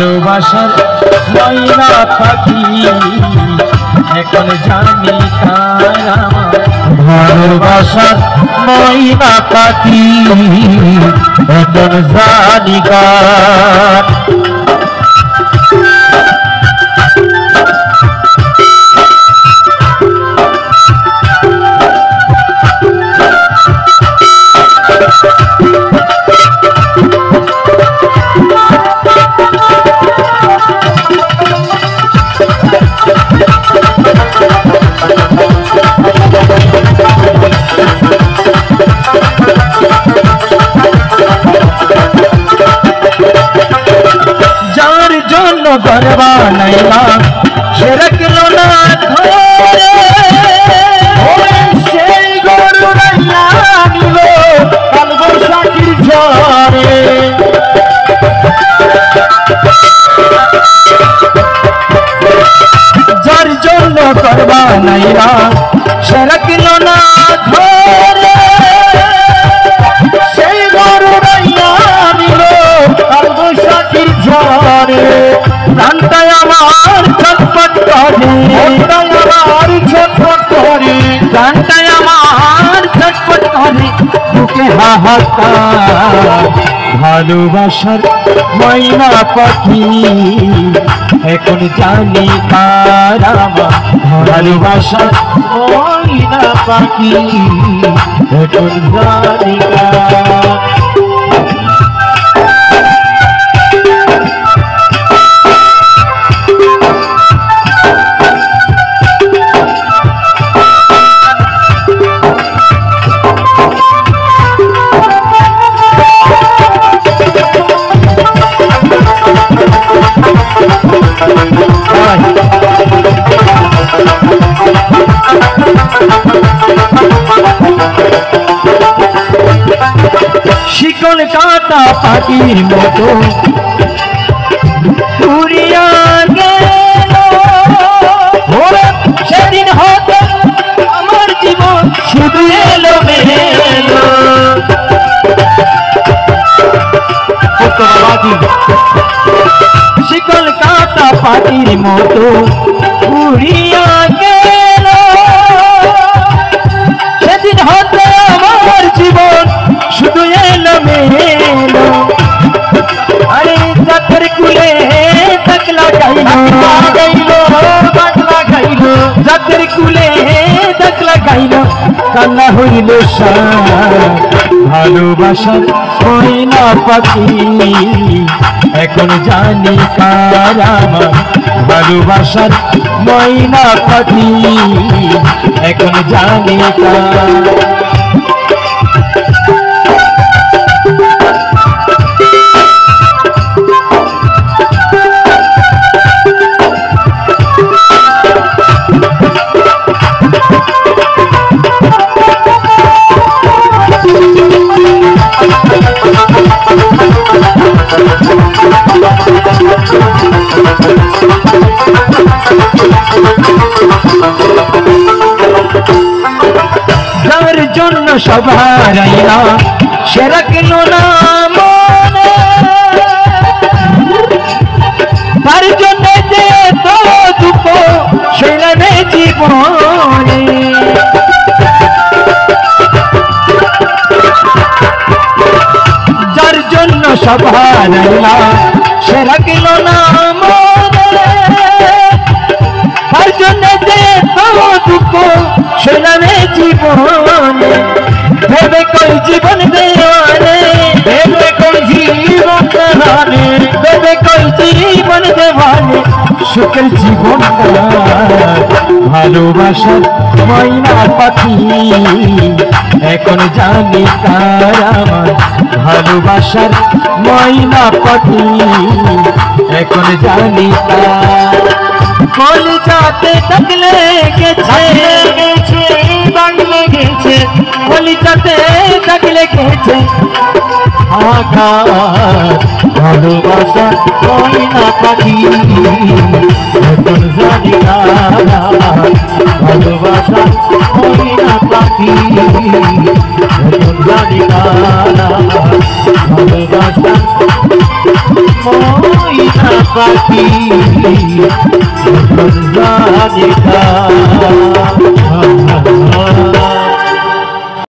ভালোবাসার ময়না পাখি এখন জানি কার আমার ভালোবাসার ময়না পাখি এখন জানি কার गरबा नैला से रखलो ना धोरे से गरु नैला निलो कलबो साकिर झरे जार जन्नो गरबा नैला से रखलो ना धोरे से गरु नैला निलो कलबो साकिर झरे प्राणटाय आमार छटपट करे प्राणटाय आमार छटपट करे बुके हाहाकार भालोबासार मयना पाखी এখন জানি কার আমার ভালোবাসার ময়না পাখি এখন জানি কার शिकल काटा पाटिर मतो उड़िया गेल सेदिन हते आमार जीवन शुधु एलो मेलो शिकल काटा पाटिर मतो उड़िया गेल सेदिन हते आमार जीवन शुधु एलो मेलो अरे जातर कुले तकला गाइलो जातर कुले तकला गाइलो कान्ना हইলো ভালোবাসার ময়না পাখি এখন জানি কার আমার ভালোবাসার ময়না পাখি এখন জানি কার যার জন্য সবার আইনা সে রাখলো না মনে তার জন্য যে তো দুঃখ সেলানে জীবনে যার জন্য সবার আইনা সে রাখলো না মনে তার জন্য যে তো দুঃখ সেলানে জীবনে ভেবে কই জীবন দেওয়ানে ভেবে কই জীবন দেওয়ানে ভেবে কই জীবন দেওয়ানে সুখের জীবন ভালোবাসার ময়না পাখি এখন জানি কার আমার ভালোবাসার ময়না পাখি এখন জানি কার কলিজাতে থাকলে গেছে বাংলে গেছে কলিজাতে থাকলে গেছে আঘাত ভালোবাসা ময়না পাখি এখন জানি কার ভালোবাসা ময়না পাখি এখন জানি কার ভালোবাসা ময়না পাখি রাজা